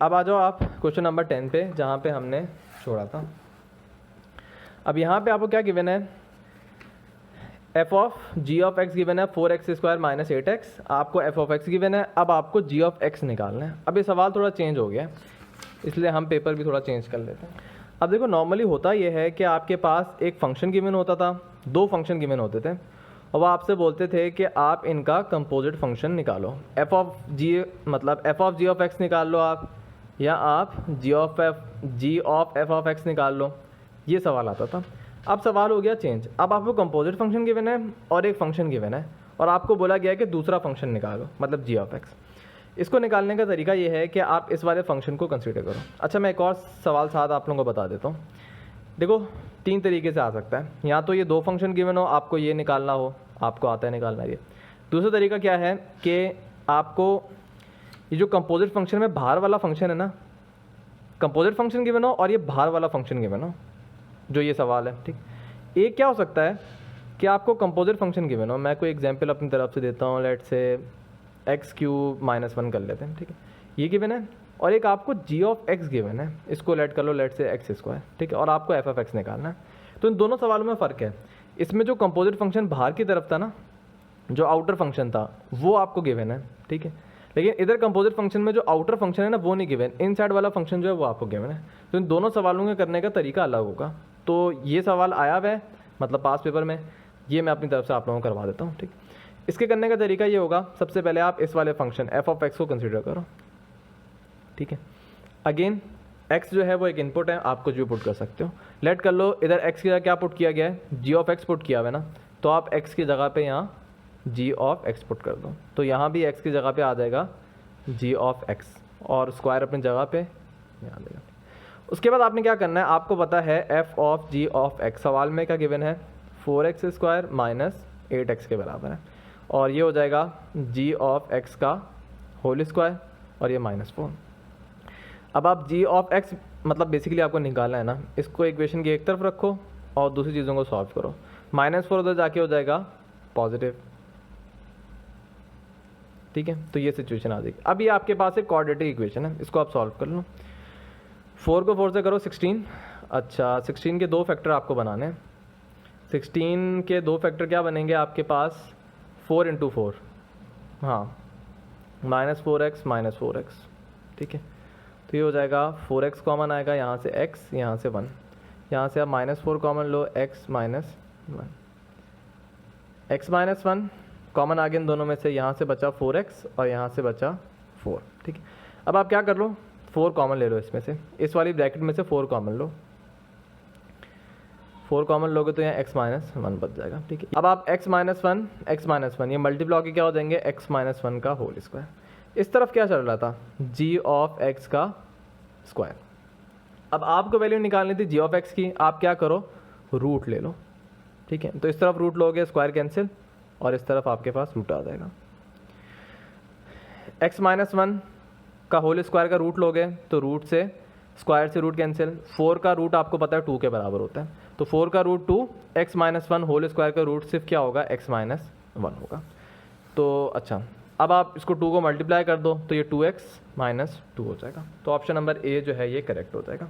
अब आ जाओ आप क्वेश्चन नंबर 10 पे जहाँ पे हमने छोड़ा था। अब यहाँ पे आपको क्या गिवन है, f of g of x given है 4x² माइनस 8x, आपको एफ ऑफ एक्स गिवन है, अब आपको जी ऑफ एक्स निकालना है। अब ये सवाल थोड़ा चेंज हो गया है, इसलिए हम पेपर भी थोड़ा चेंज कर लेते हैं। अब देखो नॉर्मली होता ये है कि आपके पास एक फंक्शन गिवन होता था, दो फंक्शन गिवन होते थे, और वो आपसे बोलते थे कि आप इनका कंपोजिट फंक्शन निकालो। एफ ऑफ जी मतलब f of g of x निकाल लो आप, या आप g of f of x निकाल लो, ये सवाल आता था। अब सवाल हो गया चेंज, अब आपको कंपोजिट फंक्शन गिवन है और एक फंक्शन गिवन है, और आपको बोला गया है कि दूसरा फंक्शन निकालो, मतलब जी ऑफ एक्स। इसको निकालने का तरीका ये है कि आप इस वाले फंक्शन को कंसीडर करो। अच्छा, मैं एक और सवाल साथ आप लोगों को बता देता हूँ। देखो तीन तरीके से आ सकता है, या तो ये दो फंक्शन गिवन हो, आपको ये निकालना हो, आपको आता है निकालना ये। दूसरा तरीका क्या है कि आपको ये जो कंपोजिट फंक्शन में बाहर वाला फंक्शन है ना, कंपोजिट फंक्शन गिवन हो और ये बाहर वाला फंक्शन गिवन हो, जो ये सवाल है, ठीक। एक क्या हो सकता है कि आपको कंपोजिट फंक्शन गिवन हो, मैं कोई एग्जांपल अपनी तरफ से देता हूँ, लेट से x³ - 1 कर लेते हैं, ठीक है, ये गिवन है। और एक आपको g ऑफ x गिवन है, इसको लेट कर लो लेट से x², ठीक है, और आपको f ऑफ x निकालना है। तो इन दोनों सवालों में फ़र्क है, इसमें जो कंपोजिट फंक्शन बाहर की तरफ था ना, जो आउटर फंक्शन था, वो आपको गिवन है, ठीक है, लेकिन इधर कंपोजिट फंक्शन में जो आउटर फंक्शन है ना, वो नहीं गिवन, इनसाइड वाला फंक्शन जो है वो आपको गिवन है। तो इन दोनों सवालों के करने का तरीका अलग होगा। तो ये सवाल आया हुआ है मतलब पास पेपर में, ये मैं अपनी तरफ से आप लोगों को करवा देता हूँ, ठीक। इसके करने का तरीका ये होगा, सबसे पहले आप इस वाले फंक्शन एफ ऑफ एक्स को कंसीडर करो, ठीक है। अगेन x जो है वो एक इनपुट है, आप कुछ भी पुट कर सकते हो। लेट कर लो इधर x की जगह क्या पुट किया गया है, g ऑफ x पुट किया हुआ है ना, तो आप x की जगह पे यहाँ g ऑफ x पुट कर दो, तो यहाँ भी x की जगह पे आ जाएगा g ऑफ x, और स्क्वायर अपनी जगह पे यहाँ देगा। उसके बाद आपने क्या करना है, आपको पता है f of g of x सवाल में क्या गिवन है, 4x² माइनस 8x के बराबर है, और ये हो जाएगा g ऑफ x का होल स्क्वायर, और ये -4। अब आप g ऑफ x मतलब बेसिकली आपको निकालना है ना, इसको इक्वेशन की एक तरफ रखो और दूसरी चीज़ों को सॉल्व करो। -4 उधर जाके हो जाएगा पॉजिटिव, ठीक है, तो ये सिचुएशन आ जाएगी। अब ये आपके पास एक क्वाड्रेटिक इक्वेशन है, इसको आप सॉल्व कर लो। 4 को 4 से करो 16। अच्छा, 16 के दो फैक्टर आपको बनाने हैं। 16 के दो फैक्टर क्या बनेंगे आपके पास, 4 × 4, हाँ, -4x -4x, ठीक है। तो ये हो जाएगा 4x कॉमन आएगा, यहाँ से x, यहाँ से 1, यहाँ से आप -4 कॉमन लो, x -1, x -1 कॉमन आ गया इन दोनों में से, यहाँ से बचा 4x और यहाँ से बचा 4, ठीक है। अब आप क्या कर लो, 4 कॉमन ले लो इसमें से, इस वाली ब्रैकेट में से 4 कॉमन लो, 4 कॉमन लोगे तो यहाँ x -1 बच जाएगा, ठीक है। अब आप x -1 ये मल्टीप्लाई के क्या हो जाएंगे, x -1 का होल स्क्वायर। इस तरफ क्या चल रहा था, g ऑफ x का स्क्वायर। अब आपको वैल्यू निकालनी थी g ऑफ x की, आप क्या करो, रूट ले लो, ठीक है। तो इस तरफ रूट लोगे, स्क्वायर कैंसिल, और इस तरफ आपके पास रूट आ जाएगा। x -1 का होल स्क्वायर का रूट लोगे तो रूट से स्क्वायर से रूट कैंसिल, 4 का रूट आपको पता है 2 के बराबर होता है, तो 4 का रूट 2, x -1 होल स्क्वायर का रूट सिर्फ क्या होगा, x -1 होगा। तो अच्छा, अब आप इसको 2 को मल्टीप्लाई कर दो तो ये 2x - 2 हो जाएगा। तो ऑप्शन नंबर ए जो है ये करेक्ट हो जाएगा।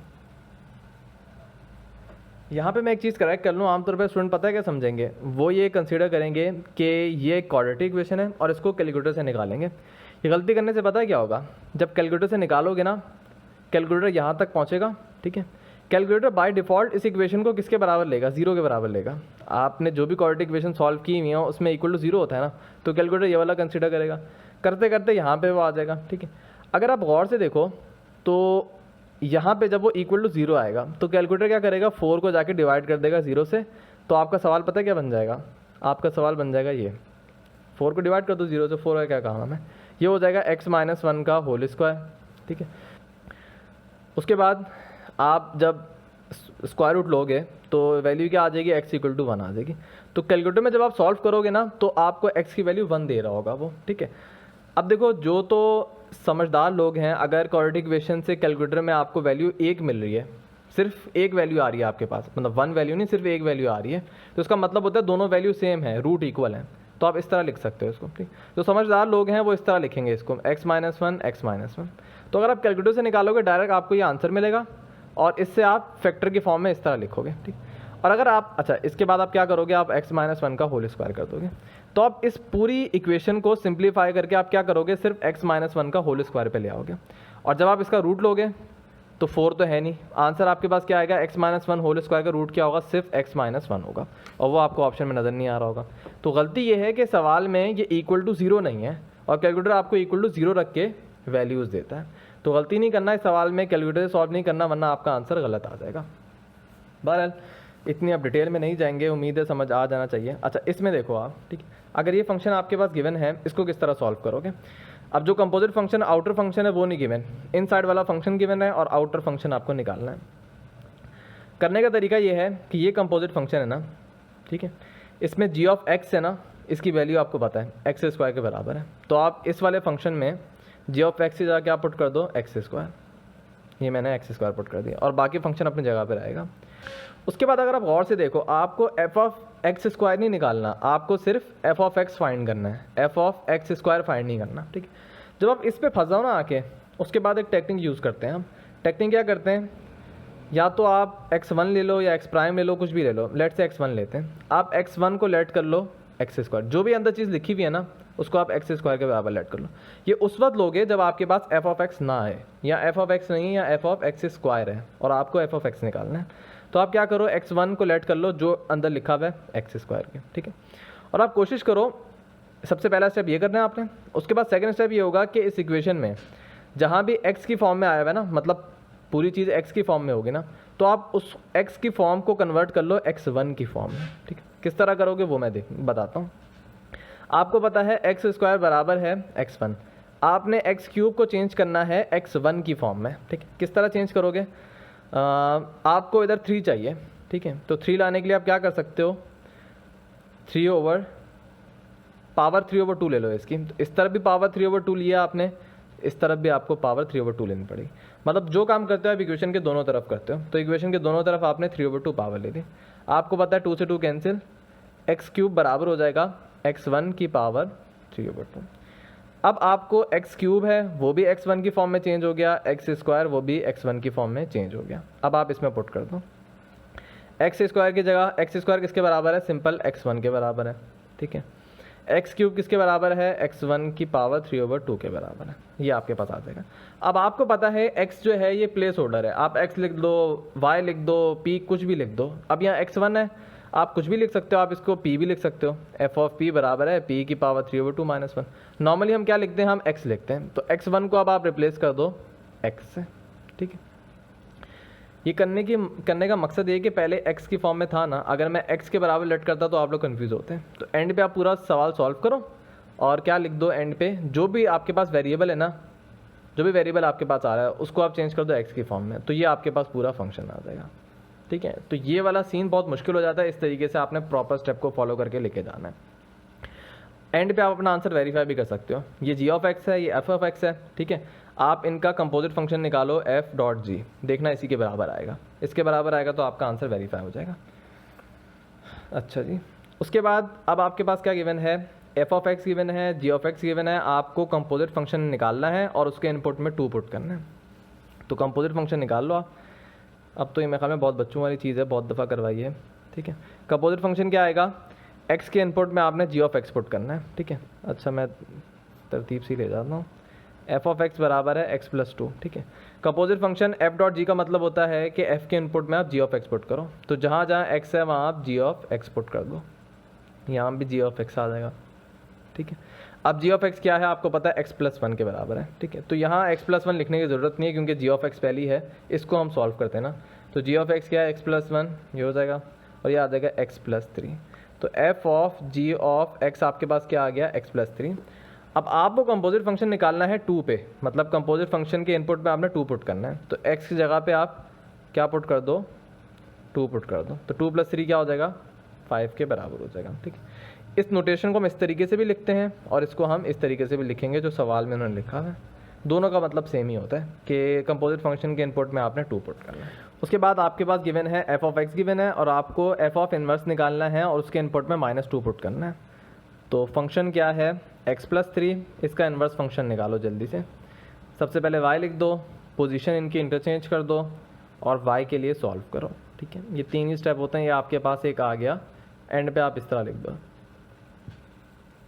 यहाँ पे मैं एक चीज़ करेक्ट कर लूँ, आमतौर पर स्टूडेंट पता है क्या समझेंगे, वो ये कंसीडर करेंगे कि ये क्वाड्रेटिक इक्वेशन है और इसको कैलकुलेटर से निकालेंगे। ये गलती करने से पता है क्या होगा, जब कैलकुलेटर से निकालोगे ना, कैलकुलेटर यहाँ तक पहुँचेगा, ठीक है। कैलकुलेटर बाय डिफ़ॉल्ट इस इक्वेशन को किसके बराबर लेगा, 0 के बराबर लेगा। आपने जो भी क्वाड्रेटिक इक्वेशन सॉल्व की हुई है उसमें इक्वल टू 0 होता है ना, तो कैलकुलेटर ये वाला कंसीडर करेगा, करते करते यहाँ पे वो आ जाएगा, ठीक है। अगर आप गौर से देखो तो यहाँ पे जब वो इक्वल टू 0 आएगा तो कैलकुलेटर क्या करेगा, 4 को जाके डिवाइड कर देगा 0 से, तो आपका सवाल पता है क्या बन जाएगा, आपका सवाल बन जाएगा ये, 4 को डिवाइड कर दो 0 से, 4 का क्या काम है, ये हो जाएगा x -1 का होल स्क्वायर, ठीक है। उसके बाद आप जब स्क्वायर रूट लोगे तो वैल्यू क्या आ जाएगी, x = 1 आ जाएगी। तो कैलकुलेटर में जब आप सॉल्व करोगे ना तो आपको x की वैल्यू 1 दे रहा होगा वो, ठीक है। अब देखो जो तो समझदार लोग हैं, अगर क्वाड्रेटिक इक्वेशन से कैलकुलेटर में आपको वैल्यू 1 मिल रही है, सिर्फ एक वैल्यू आ रही है आपके पास, मतलब 1 वैल्यू नहीं, सिर्फ एक वैल्यू आ रही है, तो इसका मतलब होता है दोनों वैल्यू सेम है, रूट इक्वल है। तो आप इस तरह लिख सकते हो इसको, ठीक। जो समझदार लोग हैं वो इस तरह लिखेंगे इसको, x minus one x minus one. तो अगर आप कैलकुलेटर से निकालोगे डायरेक्ट आपको ये आंसर मिलेगा और इससे आप फैक्टर की फॉर्म में इस तरह लिखोगे, ठीक। और अगर आप इसके बाद आप क्या करोगे, आप x माइनस वन का होल स्क्वायर कर दोगे। तो आप इस पूरी इक्वेशन को सिंप्लीफाई करके आप क्या करोगे, सिर्फ x माइनस वन का होल स्क्वायर पे ले आओगे। और जब आप इसका रूट लोगे तो 4 तो है नहीं, आंसर आपके पास क्या आएगा, x minus one whole square का रूट क्या होगा, सिर्फ x माइनस वन होगा, और वो आपको ऑप्शन में नज़र नहीं आ रहा होगा। तो गलती ये है कि सवाल में ये इक्वल टू ज़ीरो नहीं है और कैलकुलेटर आपको इक्वल टू ज़ीरो रख के वैल्यूज़ देता है। तो गलती नहीं करना इस सवाल में, कैलकुलेटर से सॉल्व नहीं करना, वरना आपका आंसर गलत आ जाएगा। बहरहाल इतनी आप डिटेल में नहीं जाएंगे, उम्मीद है समझ आ जाना चाहिए। अच्छा, इसमें देखो आप, ठीक, अगर ये फंक्शन आपके पास गिवन है, इसको किस तरह सॉल्व करोगे। अब जो कंपोजिट फंक्शन आउटर फंक्शन है वो नहीं गिवन, इनसाइड वाला फंक्शन गिवन है और आउटर फंक्शन आपको निकालना है। करने का तरीका ये है कि ये कंपोजिट फंक्शन है ना, ठीक है, इसमें g ऑफ x है ना, इसकी वैल्यू आपको पता है एक्स स्क्वायर के बराबर है। तो आप इस वाले फंक्शन में g ऑफ x से जाके आप पुट कर दो एक्स स्क्वायर, ये मैंने एक्स स्क्वायर पुट कर दिया और बाकी फंक्शन अपनी जगह पर रहेगा। उसके बाद अगर आप गौर से देखो, आपको एफ ऑफ एक्स स्क्वायर नहीं निकालना, आपको सिर्फ एफ ऑफ एक्स फाइंड करना है, f of x square find नहीं करना, ठीक है। जब आप इस पे फंस जाओ ना आके, उसके बाद एक टेक्निक यूज़ करते हैं हम। टेक्निक क्या करते हैं, या तो आप x1 ले लो या x प्राइम ले लो, कुछ भी ले लो, लेट से x1 लेते हैं। आप x1 को लेट कर लो एक्स स्क्वायर, जो भी अंदर चीज़ लिखी हुई है ना उसको आप एक्स स्क्वायर के बराबर लेट कर लो। ये उस वक्त लोगे जब आपके पास एफ ऑफ एक्स ना है, या एफ ऑफ एक्स नहीं है, या एफ ऑफ एक्स स्क्वायर है और आपको एफ ऑफ एक्स निकालना है। तो आप क्या करो, x1 को लेट कर लो जो अंदर लिखा हुआ है एक्स स्क्वायर के, ठीक है। और आप कोशिश करो, सबसे पहला स्टेप ये करना है आपने। उसके बाद सेकंड स्टेप ये होगा कि इस इक्वेशन में जहाँ भी x की फॉर्म में आया हुआ है ना, मतलब पूरी चीज़ x की फॉर्म में होगी ना, तो आप उस x की फॉर्म को कन्वर्ट कर लो x1 की फॉर्म में, ठीक है। किस तरह करोगे वो मैं बताता हूँ। आपको पता है एक्स स्क्वायर बराबर है x1, आपने एक्स क्यूब को चेंज करना है x1 की फॉर्म में, ठीक है। किस तरह चेंज करोगे, आपको इधर 3 चाहिए, ठीक है। तो 3 लाने के लिए आप क्या कर सकते हो, 3 ओवर पावर 3 ओवर 2 ले लो इसकी। तो इस तरफ भी पावर 3 ओवर 2 लिया आपने, इस तरफ भी आपको पावर 3 ओवर 2 लेनी पड़ेगी। मतलब जो काम करते हो आप इक्वेशन के दोनों तरफ करते हो, तो इक्वेशन के दोनों तरफ आपने 3 ओवर 2 पावर ले ली। आपको पता है 2 से 2 कैंसिल, एक्स क्यूब बराबर हो जाएगा x1 की पावर 3 ओवर 2। अब आपको x क्यूब है वो भी x1 की फॉर्म में चेंज हो गया, एक्स स्क्वायर वो भी x1 की फॉर्म में चेंज हो गया। अब आप इसमें पुट कर दो एक्स स्क्वायर की जगह, एक्स स्क्वायर किसके बराबर है, सिंपल x1 के बराबर है, ठीक है। एक्स क्यूब किसके बराबर है, x1 की पावर 3 ओवर 2 के बराबर है, ये आपके पास आ जाएगा। अब आपको पता है x जो है ये प्लेस होल्डर है, आप x लिख दो, y लिख दो, p कुछ भी लिख दो। अब यहाँ x1 है, आप कुछ भी लिख सकते हो, आप इसको p भी लिख सकते हो, f ऑफ p बराबर है p की पावर 3 ओवर 2 माइनस 1। नॉर्मली हम क्या लिखते हैं, हम x लिखते हैं, तो x1 को अब आप रिप्लेस कर दो x से, ठीक है। ये करने का मकसद ये कि पहले x की फॉर्म में था ना, अगर मैं x के बराबर लेट करता तो आप लोग कंफ्यूज होते हैं। तो एंड पे आप पूरा सवाल सॉल्व करो और क्या लिख दो एंड पे, जो भी आपके पास वेरिएबल है ना, जो भी वेरिएबल आपके पास आ रहा है उसको आप चेंज कर दो x की फॉर्म में, तो ये आपके पास पूरा फंक्शन आ जाएगा, ठीक है। तो ये वाला सीन बहुत मुश्किल हो जाता है, इस तरीके से आपने प्रॉपर स्टेप को फॉलो करके लेके जाना है। एंड पे आप अपना आंसर वेरीफाई भी कर सकते हो, ये g ऑफ x है, ये f ऑफ x है, ठीक है। आप इनका कंपोजिट फंक्शन निकालो f डॉट g, देखना इसी के बराबर आएगा, इसके बराबर आएगा तो आपका आंसर वेरीफाई हो जाएगा। अच्छा जी, उसके बाद अब आपके पास क्या गिवन है, f ऑफ x गिवन है, g ऑफ x गिवन है, आपको कंपोजिट फंक्शन निकालना है और उसके इनपुट में 2 पुट करना है। तो कंपोजिट फंक्शन निकाल लो आप। अब तो ये मेरे ख्याल में बहुत बच्चों वाली चीज़ है, बहुत दफ़ा करवाई है, ठीक है। कंपोजिट फंक्शन क्या आएगा, x के इनपुट में आपने g ऑफ x पुट करना है, ठीक है। अच्छा मैं तरतीब से ले जाता हूँ, f ऑफ x बराबर है x प्लस 2, ठीक है। Composite function f dot g का मतलब होता है कि f के इनपुट में आप g ऑफ x पुट करो, तो जहाँ जहाँ x है वहाँ आप g ऑफ x पुट कर दो, यहाँ भी g ऑफ x आ जाएगा, ठीक है। अब g ऑफ x क्या है, आपको पता है x प्लस 1 के बराबर है, ठीक है। तो यहाँ x प्लस 1 लिखने की ज़रूरत नहीं है क्योंकि g ऑफ x पहली है, इसको हम सॉल्व करते हैं ना। तो g ऑफ x क्या है, x प्लस 1, ये हो जाएगा और ये आ जाएगा x प्लस 3। तो f of g of x आपके पास क्या आ गया, x प्लस 3। अब आपको कंपोजिट फंक्शन निकालना है 2 पे, मतलब कंपोजिट फंक्शन के इनपुट में आपने 2 पुट करना है। तो x की जगह पे आप क्या पुट कर दो, 2 पुट कर दो, तो 2 प्लस 3 क्या हो जाएगा, 5 के बराबर हो जाएगा, ठीक है। इस नोटेशन को हम इस तरीके से भी लिखते हैं और इसको हम इस तरीके से भी लिखेंगे जो सवाल में उन्होंने लिखा है, दोनों का मतलब सेम ही होता है कि कंपोजिट फंक्शन के इनपुट में आपने 2 पुट करना है। उसके बाद आपके पास गिवन है f ऑफ x गिवन है और आपको f ऑफ इनवर्स निकालना है और उसके इनपुट में -2 पुट करना है। तो फंक्शन क्या है x+3, इसका इन्वर्स फंक्शन निकालो जल्दी से। सबसे पहले y लिख दो, पोजीशन इनकी इंटरचेंज कर दो और y के लिए सॉल्व करो, ठीक है। ये 3 ही स्टेप होते हैं, ये आपके पास एक आ गया, एंड पे आप इस तरह लिख दो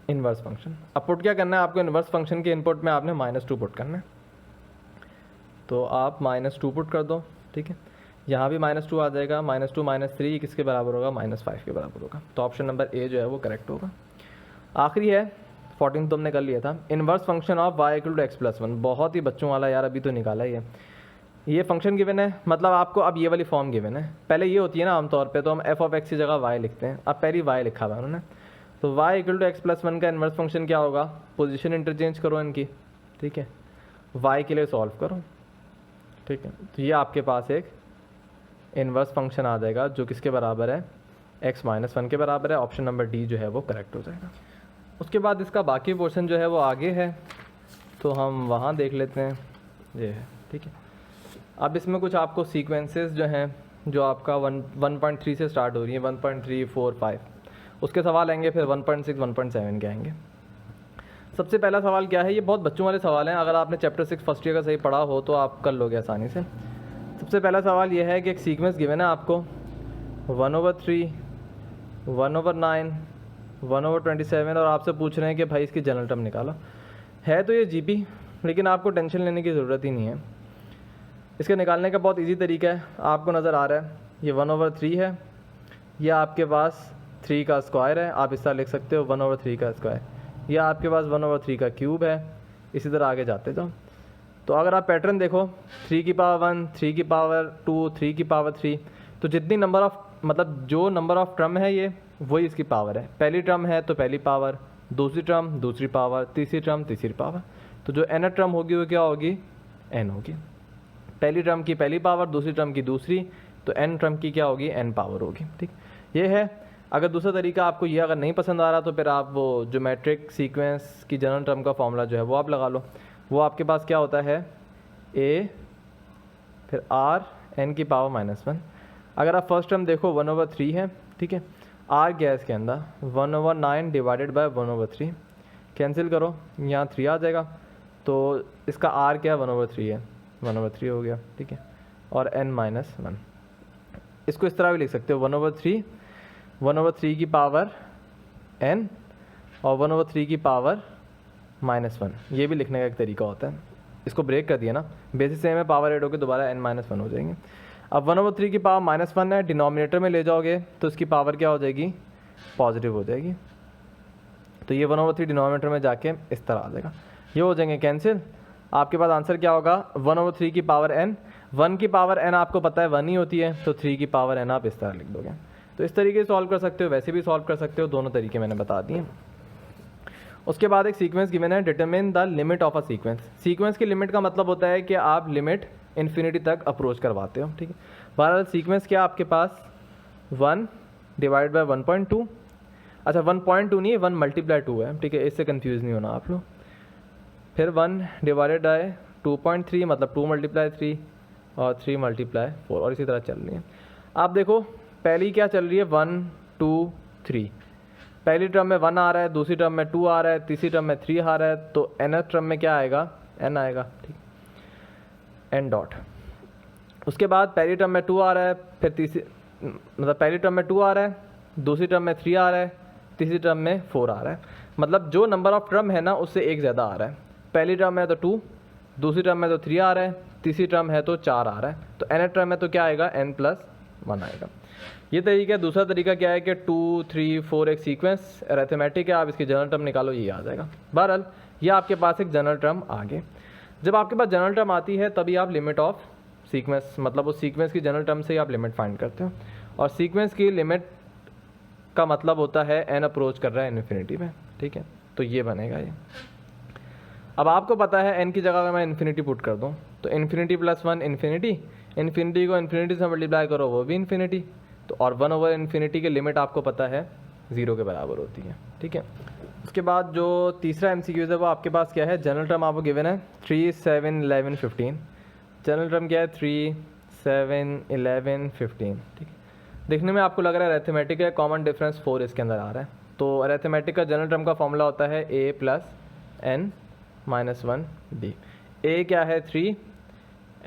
इन्वर्स फंक्शन। अब पुट क्या करना है आपको, इन्वर्स फंक्शन के इनपुट में आपने -2 पुट करना है, तो आप -2 पुट कर दो, ठीक है। यहाँ भी -2 आ जाएगा, -2 -3 किसके बराबर होगा, -5 के बराबर होगा। तो ऑप्शन नंबर ए जो है वो करेक्ट होगा। आखिरी है 14 तो हमने कर लिया था, inverse function of y = x+1। बहुत ही बच्चों वाला यार, अभी तो निकाला ही है। ये फंक्शन गिवन है, मतलब आपको अब ये वाली फॉर्म गिवन है। पहले ये होती है ना आमतौर पे, तो हम f(x) की जगह y लिखते हैं, अब पहली y लिखा हुआ है उन्होंने। तो y = x+1 का इन्वर्स फंक्शन क्या होगा, पोजीशन इंटरचेंज करो इनकी, ठीक है, y के लिए सॉल्व करो, ठीक है। तो ये आपके पास एक इन्वर्स फंक्शन आ जाएगा जो किसके बराबर है, x-1 के बराबर है। ऑप्शन नंबर डी जो है वो करेक्ट हो जाएगा। उसके बाद इसका बाकी पोर्शन जो है वो आगे है, तो हम वहाँ देख लेते हैं, ये है, ठीक है। अब इसमें कुछ आपको सीक्वेंसेस जो हैं, जो आपका 1.3 से स्टार्ट हो रही है, 1.3, 4, 5, उसके सवाल आएंगे, फिर 1.6, 1.7 के आएंगे। सबसे पहला सवाल क्या है, ये बहुत बच्चों वाले सवाल हैं, अगर आपने चैप्टर 6 फर्स्ट ईयर का सही पढ़ा हो तो आप कर लोगे आसानी से। सबसे पहला सवाल ये है कि एक सीक्वेंस गिवन है आपको 1/3, 1/9, 1/27, और आपसे पूछ रहे हैं कि भाई इसकी जनरल टर्म निकालो। है तो ये जीपी, लेकिन आपको टेंशन लेने की ज़रूरत ही नहीं है। इसके निकालने का बहुत इजी तरीका है, आपको नज़र आ रहा है ये 1/3 है, यह आपके पास 3 का स्क्वायर है, आप इस तरह लिख सकते हो 1/3 का स्क्वायर, यह आपके पास 1/3 का क्यूब है। इसी तरह आगे जाते जाओ, तो अगर आप पैटर्न देखो 3 की पावर 1, 3 की पावर 2, 3 की पावर 3, तो जितनी नंबर ऑफ, मतलब जो नंबर ऑफ टर्म है ये वही इसकी पावर है। पहली टर्म है तो पहली पावर, दूसरी टर्म दूसरी पावर, तीसरी टर्म तीसरी पावर। तो जो n टर्म होगी वो क्या होगी, n होगी। पहली टर्म की पहली पावर, दूसरी टर्म की दूसरी, तो n टर्म की क्या होगी, n पावर होगी, ठीक। ये है। अगर दूसरा तरीका आपको ये अगर नहीं पसंद आ रहा तो फिर आप वो ज्योमेट्रिक सीक्वेंस की जनरल टर्म का फॉर्मूला जो है वो आप लगा लो। वो आपके पास क्या होता है, a फिर r n की पावर -1। अगर आप फर्स्ट टर्म देखो 1/3 है, ठीक है, r क्या है इसके अंदर 1/9 डिवाइडेड बाय 1/3, कैंसिल करो, यहाँ 3 आ जाएगा, तो इसका r क्या है 1/3 है, 1/3 हो गया, ठीक है, और n-1। इसको इस तरह भी लिख सकते हो 1/3 की पावर n और 1/3 की पावर -1, ये भी लिखने का एक तरीका होता है। इसको ब्रेक कर दिया ना, बेसिस सेम है, पावर ऐड होकर दोबारा n-1 हो जाएंगे। अब 1/3 की पावर -1 है, डिनोमिनेटर में ले जाओगे तो इसकी पावर क्या हो जाएगी, पॉजिटिव हो जाएगी। तो ये 1/3 डिनोमिनेटर में जाके इस तरह आ जाएगा, ये हो जाएंगे कैंसिल। आपके पास आंसर क्या होगा 1/3 की पावर n, 1 की पावर n आपको पता है 1 ही होती है, तो 3 की पावर n आप इस तरह लिख दोगे। तो इस तरीके से सॉल्व कर सकते हो, वैसे भी सॉल्व कर सकते हो, दोनों तरीके मैंने बता दिए। उसके बाद एक सीक्वेंस गिवन है, determine the limit of a sequence. Sequence की लिमिट का मतलब होता है कि आप लिमिट इन्फिनिटी तक अप्रोच करवाते हो, ठीक है। बहरहाल सीक्वेंस क्या आपके पास 1 डिवाइड बाय 1.2, अच्छा 1.2 नहीं है, 1 × 2 है, ठीक है, इससे कंफ्यूज नहीं होना आप लोग। फिर 1 डिवाइडेड बाय 2.3 मतलब 2 × 3 और 3 × 4, और इसी तरह चल रही है। आप देखो पहली क्या चल रही है 1 2 3, पहली टर्म में 1 आ रहा है, दूसरी टर्म में 2 आ रहा है, तीसरी टर्म में 3 आ रहा है, तो nth टर्म में क्या आएगा, n आएगा, ठीक, n डॉट। उसके बाद पहली टर्म में 2 आ रहा है, फिर तीसरी मतलब पहली टर्म में 2 आ रहा है, दूसरी टर्म में 3 आ रहा है, तीसरी टर्म में 4 आ रहा है। मतलब जो नंबर ऑफ टर्म है ना उससे एक ज़्यादा आ रहा है। पहली टर्म है तो 2, दूसरी टर्म में तो 3 आ रहा है, तीसरी टर्म है तो 4 आ रहा है, तो nth टर्म में तो क्या आएगा n+1 आएगा। ये तरीका है। दूसरा तरीका क्या है कि 2 3 4 एक सीक्वेंस अरिथमेटिक है, आप इसकी जनरल टर्म निकालो, ये आ जाएगा। बहरहाल ये आपके पास एक जनरल टर्म आ गए। जब आपके पास जनरल टर्म आती है तभी आप लिमिट ऑफ सीक्वेंस, मतलब उस सीक्वेंस की जनरल टर्म से ही आप लिमिट फाइंड करते हो, और सीक्वेंस की लिमिट का मतलब होता है n अप्रोच कर रहा है इन्फिनिटी में, ठीक है, तो ये बनेगा ये। अब आपको पता है n की जगह अगर मैं इन्फिनिटी पुट कर दूँ तो इन्फिनिटी +1 इन्फिनिटी, इन्फिनिटी को इन्फिनिटी से मल्टीप्लाई करो वो भी इन्फिनिटी, तो और 1/इन्फिनिटी की लिमिट आपको पता है 0 के बराबर होती है, ठीक है। उसके बाद जो तीसरा MCQ है वो आपके पास क्या है, जनरल टर्म आपको गिवन है 3 7 11 15। जनरल टर्म क्या है 3 7 11 15, ठीक है। देखने में आपको लग रहा है अरिथमेटिक है, कॉमन डिफरेंस 4 इसके अंदर आ रहा है, तो अरेथमेटिक का जनरल टर्म का फॉर्मूला होता है a plus n minus 1d। a क्या है 3,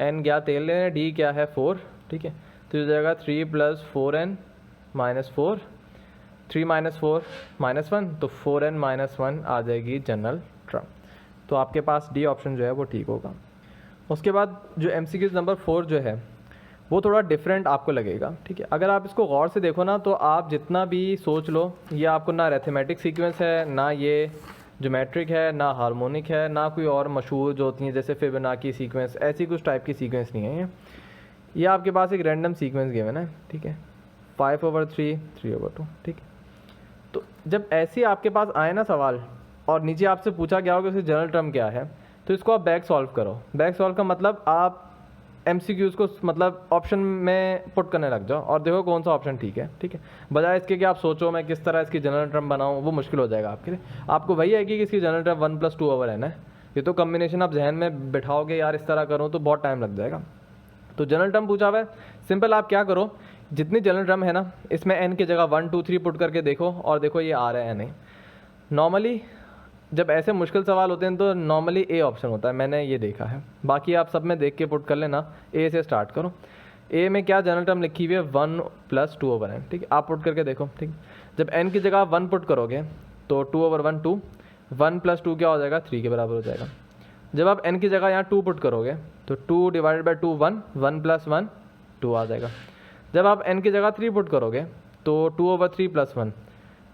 n ज्ञात तेल लेना, d क्या है 4, ठीक है। तो हो जाएगा 3 plus 4n minus 4, 3 minus 4 minus 1, तो 4n माइनस 1 आ जाएगी जनरल टर्म। तो आपके पास डी ऑप्शन जो है वो ठीक होगा। उसके बाद जो MCQ नंबर 4 जो है वो थोड़ा डिफरेंट आपको लगेगा, ठीक है। अगर आप इसको गौर से देखो ना, तो आप जितना भी सोच लो, ये आपको ना अरिथमेटिक सीक्वेंस है, ना ये ज्योमेट्रिक है, ना हार्मोनिक है, ना कोई और मशहूर जो होती हैं जैसे फिबोनाची सीक्वेंस, ऐसी कुछ टाइप की सीक्वेंस नहीं है ये आपके पास एक रैंडम सीक्वेंस गिवन है, ठीक है। 5/3, 3/2, ठीक है। तो जब ऐसे आपके पास आए ना सवाल और नीचे आपसे पूछा गया हो कि उसकी जनरल टर्म क्या है, तो इसको आप बैक सॉल्व करो। बैक सॉल्व का मतलब आप MCQs को मतलब ऑप्शन में पुट करने लग जाओ और देखो कौन सा ऑप्शन ठीक है, ठीक है। बजाय इसके कि आप सोचो मैं किस तरह इसकी जनरल टर्म बनाऊँ, वो मुश्किल हो जाएगा आपके लिए। आपको वही है कि इसकी जनरल टर्म 1 + 2/n है। ये तो कम्बिनेशन आप जहन में बिठाओगे यार इस तरह करो तो बहुत टाइम लग जाएगा। तो जनरल टर्म पूछा हुआ है, सिंपल आप क्या करो, जितनी जनरल टर्म है ना इसमें n की जगह 1 2 3 पुट करके देखो और देखो ये आ रहा है नहीं। नॉर्मली जब ऐसे मुश्किल सवाल होते हैं तो नॉर्मली ए ऑप्शन होता है, मैंने ये देखा है। बाकी आप सब में देख के पुट कर लेना, ए से स्टार्ट करो। ए में क्या जनरल टर्म लिखी हुई है 1 + 2/n, ठीक है। आप पुट करके देखो, ठीक। जब n की जगह 1 पुट करोगे तो 2/1 2, 1 + 2 क्या हो जाएगा 3 के बराबर हो जाएगा। जब आप n की जगह यहाँ 2 पुट करोगे तो 2 / 2 1, 1 + 1 2 आ जाएगा। जब आप n की जगह 3 पुट करोगे तो 2/3 + 1,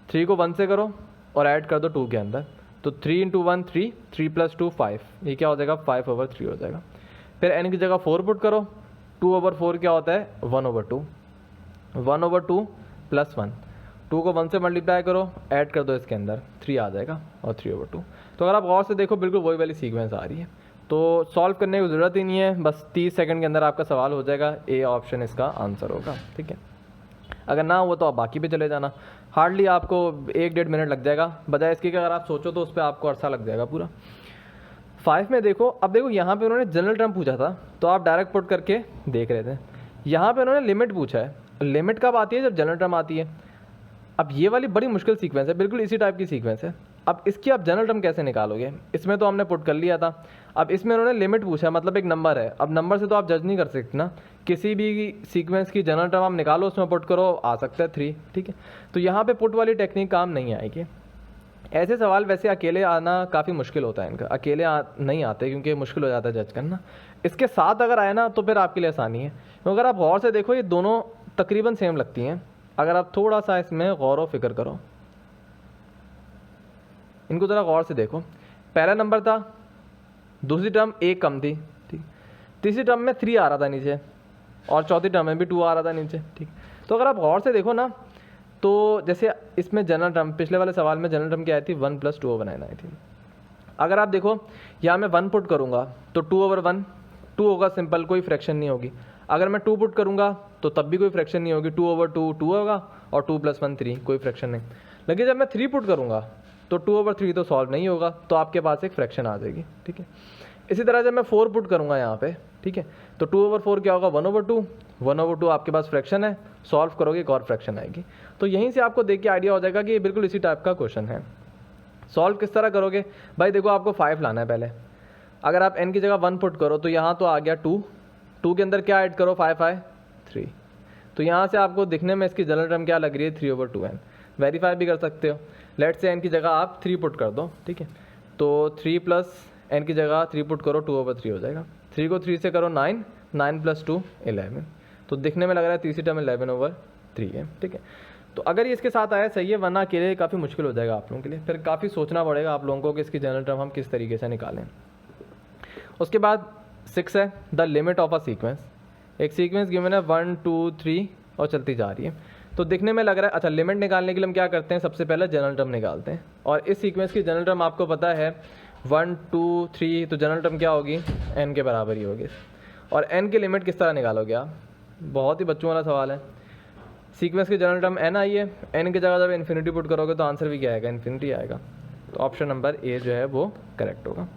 3 को 1 से करो और ऐड कर दो 2 के अंदर, तो 3 × 1 3, 3 + 2 5, ये क्या हो जाएगा 5/3 हो जाएगा। फिर n की जगह 4 पुट करो, 2/4 क्या होता है 1/2, 1/2 + 1, 2 को 1 से मल्टीप्लाई करो, ऐड कर दो इसके अंदर 3 आ जाएगा और 3/2। तो अगर आप गौर से देखो बिल्कुल वही वाली सीक्वेंस आ रही है, तो सॉल्व करने की ज़रूरत ही नहीं है, बस 30 सेकंड के अंदर आपका सवाल हो जाएगा। ए ऑप्शन इसका आंसर होगा, ठीक है। अगर ना हुआ तो आप बाकी पे चले जाना, हार्डली आपको 1-1.5 मिनट लग जाएगा। बजाय इसके कि अगर आप सोचो तो उस पर आपको अरसा लग जाएगा पूरा। 5 में देखो, अब देखो यहाँ पे उन्होंने जनरल टर्म पूछा था तो आप डायरेक्ट पुट करके देख रहे थे। यहाँ पे उन्होंने लिमिट पूछा है, लिमिट कब आती है जब जनरल टर्म आती है। अब ये वाली बड़ी मुश्किल सीक्वेंस है, बिल्कुल इसी टाइप की सीक्वेंस है। अब इसकी आप जनरल टर्म कैसे निकालोगे, इसमें तो हमने पुट कर लिया था। अब इसमें उन्होंने लिमिट पूछा, मतलब एक नंबर है। अब नंबर से तो आप जज नहीं कर सकते ना, किसी भी सीक्वेंस की जनरल टर्म आप निकालो उसमें पुट करो, आ सकता है 3, ठीक है। तो यहाँ पे पुट वाली टेक्निक काम नहीं आएगी। ऐसे सवाल वैसे अकेले आना काफ़ी मुश्किल होता है इनका, अकेले नहीं आते क्योंकि मुश्किल हो जाता है जज करना। इसके साथ अगर आए ना तो फिर आपके लिए आसानी है। तो अगर आप गौर से देखो ये दोनों तकरीबन सेम लगती हैं, अगर आप थोड़ा सा इसमें गौर व फिक्र करो, इनको ज़रा गौर से देखो। पहला नंबर था, दूसरी टर्म 1 कम थी, ठीक। तीसरी टर्म में 3 आ रहा था नीचे और चौथी टर्म में भी 2 आ रहा था नीचे, ठीक। तो अगर आप गौर से देखो ना, तो जैसे इसमें जनरल टर्म, पिछले वाले सवाल में जनरल टर्म क्या आई थी 1 + 2/n आई थी। अगर आप देखो यहाँ मैं 1 पुट करूँगा तो 2/1 2 होगा, सिंपल, कोई फ्रैक्शन नहीं होगी। अगर मैं 2 पुट करूँगा तो तब भी कोई फ्रैक्शन नहीं होगी, 2/2 2 होगा और 2 + 1 3, कोई फ्रैक्शन नहीं। लेकिन जब मैं 3 पुट करूँगा तो 2/3 तो सॉल्व नहीं होगा, तो आपके पास एक फ्रैक्शन आ जाएगी, ठीक है। इसी तरह जब मैं 4 पुट करूँगा यहाँ पे, ठीक है, तो 2/4 क्या होगा 1/2, 1/2 आपके पास फ्रैक्शन है, सॉल्व करोगे एक और फ्रैक्शन आएगी। तो यहीं से आपको देख के आइडिया हो जाएगा कि ये बिल्कुल इसी टाइप का क्वेश्चन है। सॉल्व किस तरह करोगे भाई, देखो आपको 5 लाना है पहले। अगर आप n की जगह 1 पुट करो तो यहाँ तो आ गया 2, 2 के अंदर क्या ऐड करो 5 5 3, तो यहाँ से आपको दिखने में इसकी जनरल टर्म क्या लग रही है 3/2n। वेरीफाई भी कर सकते हो, लेट से n की जगह आप 3 पुट कर दो, ठीक है। तो 3 + n की जगह 3 पुट करो 2/3 हो जाएगा। 3 को 3 से करो 9, 9 + 2 11, तो दिखने में लग रहा है तीसरी टर्म 11/3 है, ठीक है। तो अगर ये इसके साथ आया सही है, वरना अकेले काफ़ी मुश्किल हो जाएगा आप लोगों के लिए, फिर काफ़ी सोचना पड़ेगा आप लोगों को कि इसकी जनरल टर्म हम किस तरीके से निकालें। उसके बाद 6 है the limit of a sequence. एक सीक्वेंस गिवन है 1 2 3 और चलती जा रही है, तो दिखने में लग रहा है, अच्छा लिमिट निकालने के लिए हम क्या करते हैं, सबसे पहले जनरल टर्म निकालते हैं। और इस सीक्वेंस की जनरल टर्म आपको पता है 1 2 3, तो जनरल टर्म क्या होगी n के बराबर ही होगी। और n की लिमिट किस तरह निकालोगे आप, बहुत ही बच्चों वाला सवाल है। सीक्वेंस की जनरल टर्म n आई है, n की जगह जब इन्फिनिटी पुट करोगे तो आंसर भी क्या आएगा, इन्फिनिटी आएगा। तो ऑप्शन नंबर ए जो है वो करेक्ट होगा।